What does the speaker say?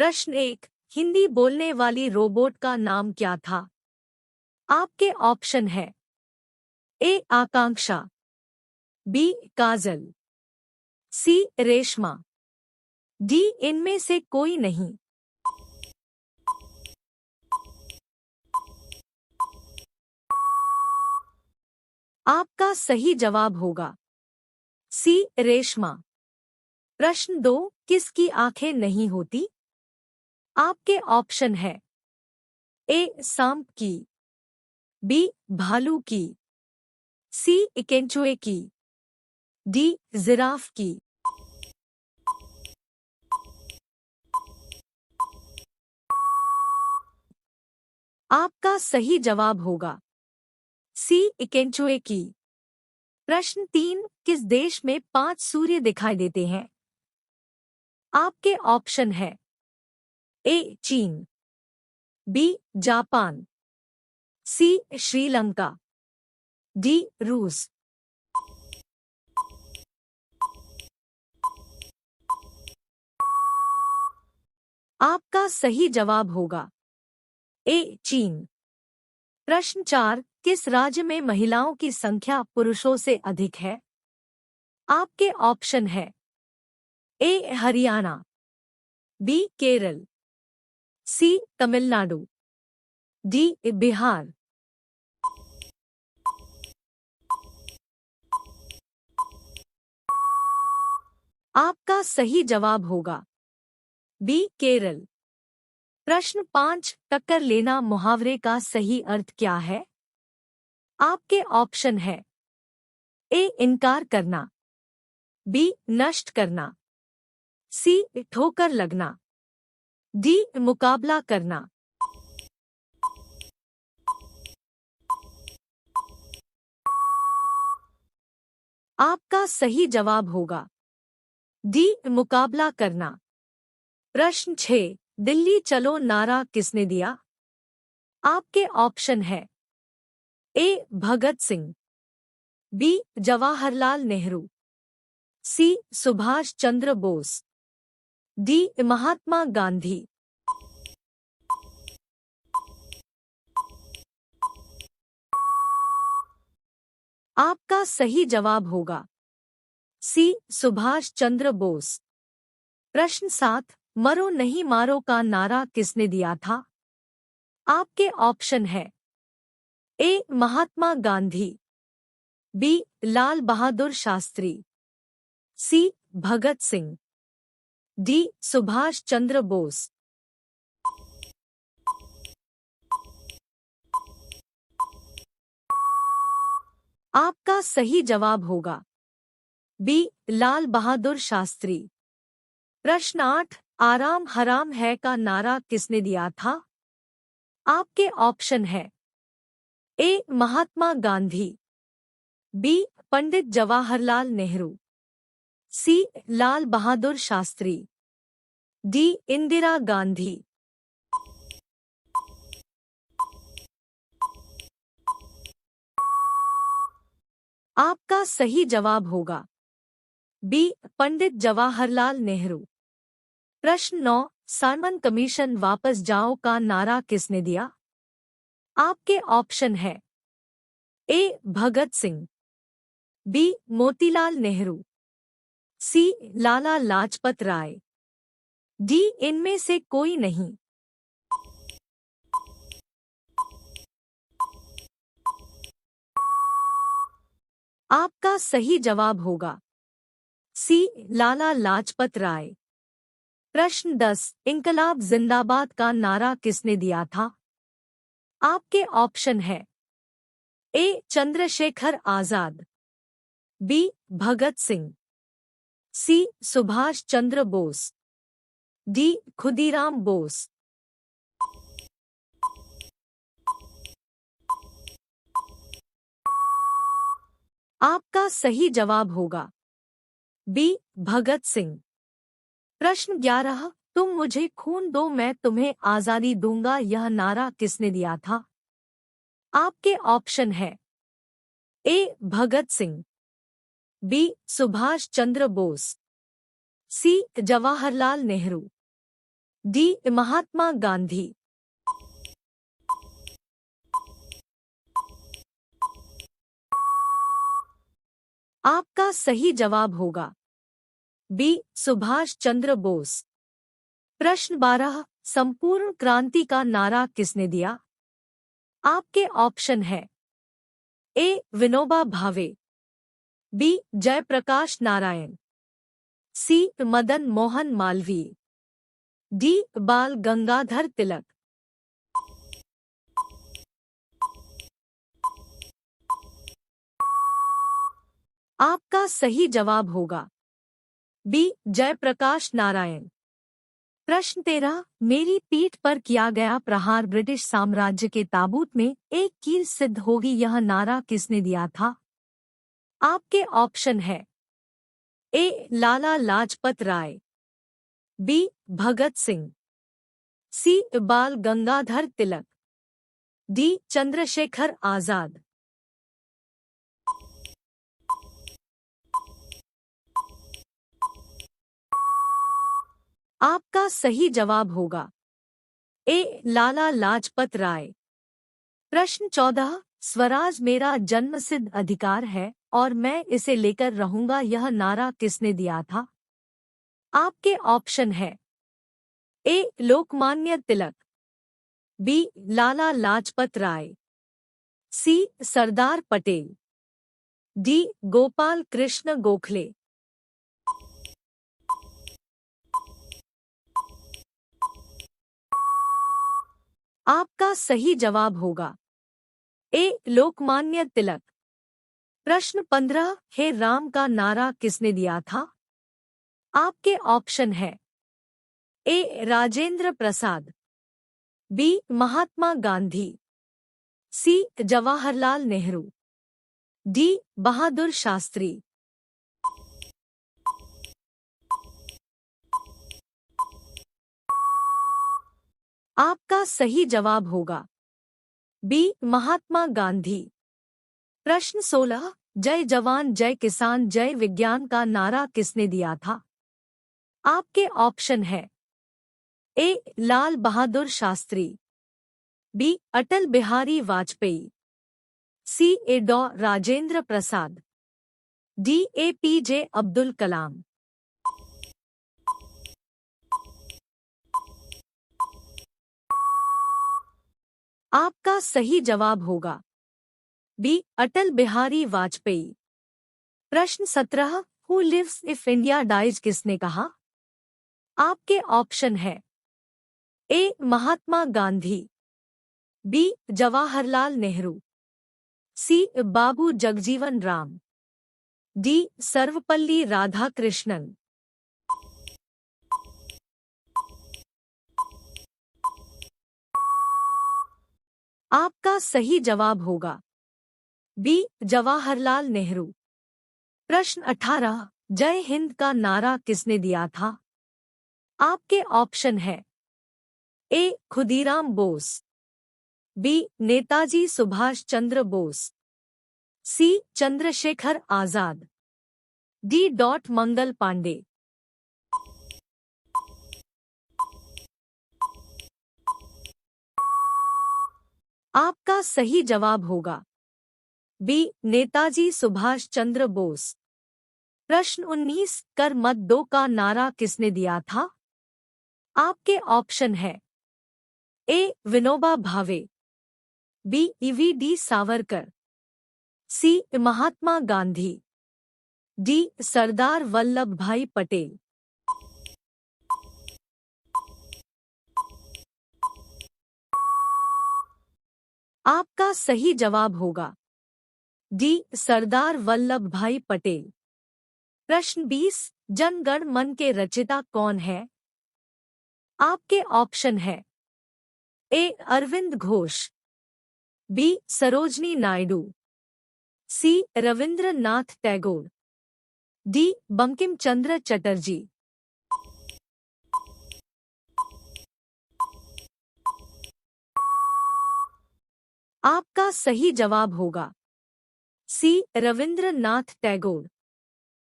प्रश्न 1। हिंदी बोलने वाली रोबोट का नाम क्या था? आपके ऑप्शन है। ए आकांक्षा, बी काजल, सी रेशमा, डी इनमें से कोई नहीं। आपका सही जवाब होगा सी रेशमा। प्रश्न 2। किसकी आंखें नहीं होती? आपके ऑप्शन है। ए सांप की, बी भालू की, सी केंचुए की, डी जिराफ की। आपका सही जवाब होगा सी केंचुए की। प्रश्न 3। किस देश में 5 सूर्य दिखाई देते हैं? आपके ऑप्शन है। ए चीन, बी जापान, सी श्रीलंका, डी रूस। आपका सही जवाब होगा ए चीन। प्रश्न 4। किस राज्य में महिलाओं की संख्या पुरुषों से अधिक है? आपके ऑप्शन है। ए हरियाणा, बी केरल, सी तमिलनाडु, डी बिहार। आपका सही जवाब होगा बी केरल। प्रश्न 5। टक्कर लेना मुहावरे का सही अर्थ क्या है? आपके ऑप्शन है। ए इनकार करना, बी नष्ट करना, सी ठोकर लगना, डी मुकाबला करना। आपका सही जवाब होगा डी मुकाबला करना। प्रश्न 6। दिल्ली चलो नारा किसने दिया? आपके ऑप्शन है। ए भगत सिंह, बी जवाहरलाल नेहरू, सी सुभाष चंद्र बोस, डी महात्मा गांधी। आपका सही जवाब होगा सी सुभाष चंद्र बोस। प्रश्न 7। मरो नहीं मारो का नारा किसने दिया था? आपके ऑप्शन है। A Mahatma Gandhi, B Lal Bahadur Shastri, C Bhagat Singh, D Subhash Chandra Bose. आपका सही जवाब होगा बी लाल बहादुर शास्त्री। प्रश्न 8। आराम हराम है का नारा किसने दिया था? आपके ऑप्शन है। A Mahatma Gandhi, B Pandit Jawaharlal Nehru, C Lal Bahadur Shastri, D Indira Gandhi. आपका सही जवाब होगा बी पंडित जवाहरलाल नेहरू। प्रश्न 9। साइमन कमीशन वापस जाओ का नारा किसने दिया? आपके ऑप्शन है। ए भगत सिंह, बी मोतीलाल नेहरू, सी लाला लाजपत राय, डी इनमें से कोई नहीं। आपका सही जवाब होगा सी लाला लाजपत राय। प्रश्न 10। इंकलाब जिंदाबाद का नारा किसने दिया था? आपके ऑप्शन है। ए चंद्रशेखर आजाद, बी भगत सिंह, सी सुभाष चंद्र बोस, डी खुदीराम बोस। आपका सही जवाब होगा बी भगत सिंह। प्रश्न 11। तुम मुझे खून दो मैं तुम्हें आजादी दूंगा यह नारा किसने दिया था? आपके ऑप्शन है। ए भगत सिंह, बी सुभाष चंद्र बोस, सी जवाहरलाल नेहरू, डी महात्मा गांधी। आपका सही जवाब होगा बी सुभाष चंद्र बोस। प्रश्न 12, संपूर्ण क्रांति का नारा किसने दिया? आपके ऑप्शन है ए विनोबा भावे, बी जयप्रकाश नारायण, सी मदन मोहन मालवीय, डी बाल गंगाधर तिलक। आपका सही जवाब होगा बी जयप्रकाश नारायण। प्रश्न 13, मेरी पीठ पर किया गया प्रहार ब्रिटिश साम्राज्य के ताबूत में एक कील सिद्ध होगी, यह नारा किसने दिया था? आपके ऑप्शन है ए लाला लाजपत राय, बी भगत सिंह, सी बाल गंगाधर तिलक, डी चंद्रशेखर आजाद। आपका सही जवाब होगा ए लाला लाजपत राय। प्रश्न 14, स्वराज मेरा जन्मसिद्ध अधिकार है और मैं इसे लेकर रहूंगा, यह नारा किसने दिया था? आपके ऑप्शन है ए लोकमान्य तिलक, बी लाला लाजपत राय, सी सरदार पटेल, डी गोपाल कृष्ण गोखले। आपका सही जवाब होगा ए लोकमान्य तिलक। प्रश्न 15, हे राम का नारा किसने दिया था? आपके ऑप्शन है ए राजेंद्र प्रसाद, बी महात्मा गांधी, सी जवाहरलाल नेहरू, डी बहादुर शास्त्री। आपका सही जवाब होगा बी महात्मा गांधी। प्रश्न 16, जय जवान जय किसान जय विज्ञान का नारा किसने दिया था? आपके ऑप्शन है A Lal Bahadur Shastri, B Atal Bihari Vajpayee, C ए डॉ Rajendra Prasad, D A P J Abdul Kalam. आपका सही जवाब होगा बी अटल बिहारी वाजपेयी। प्रश्न 17, who lives if India dies किसने कहा? आपके ऑप्शन है A Mahatma Gandhi, B Jawaharlal Nehru, C Babu Jagjivan Ram, D Sarvepalli Radhakrishnan. आपका सही जवाब होगा बी जवाहरलाल नेहरू। प्रश्न 18, जय हिंद का नारा किसने दिया था? आपके ऑप्शन है ए खुदीराम बोस, बी नेताजी सुभाष चंद्र बोस, सी चंद्रशेखर आजाद, डी मंगल पांडे। आपका सही जवाब होगा बी नेताजी सुभाष चंद्र बोस। प्रश्न 19, कर मत दो का नारा किसने दिया था? आपके ऑप्शन है ए Vinoba Bhave, B EV D Savarkar, सी महात्मा गांधी, डी सरदार वल्लभ भाई पटेल। आपका सही जवाब होगा डी सरदार वल्लभ भाई पटेल। प्रश्न 20, जन गण मन के रचयिता कौन है? आपके ऑप्शन है ए अरविंद घोष, बी सरोजनी नायडू, सी रविंद्रनाथ टैगोर, डी बंकिम चंद्र चटर्जी। आपका सही जवाब होगा सी रविंद्रनाथ टैगोर।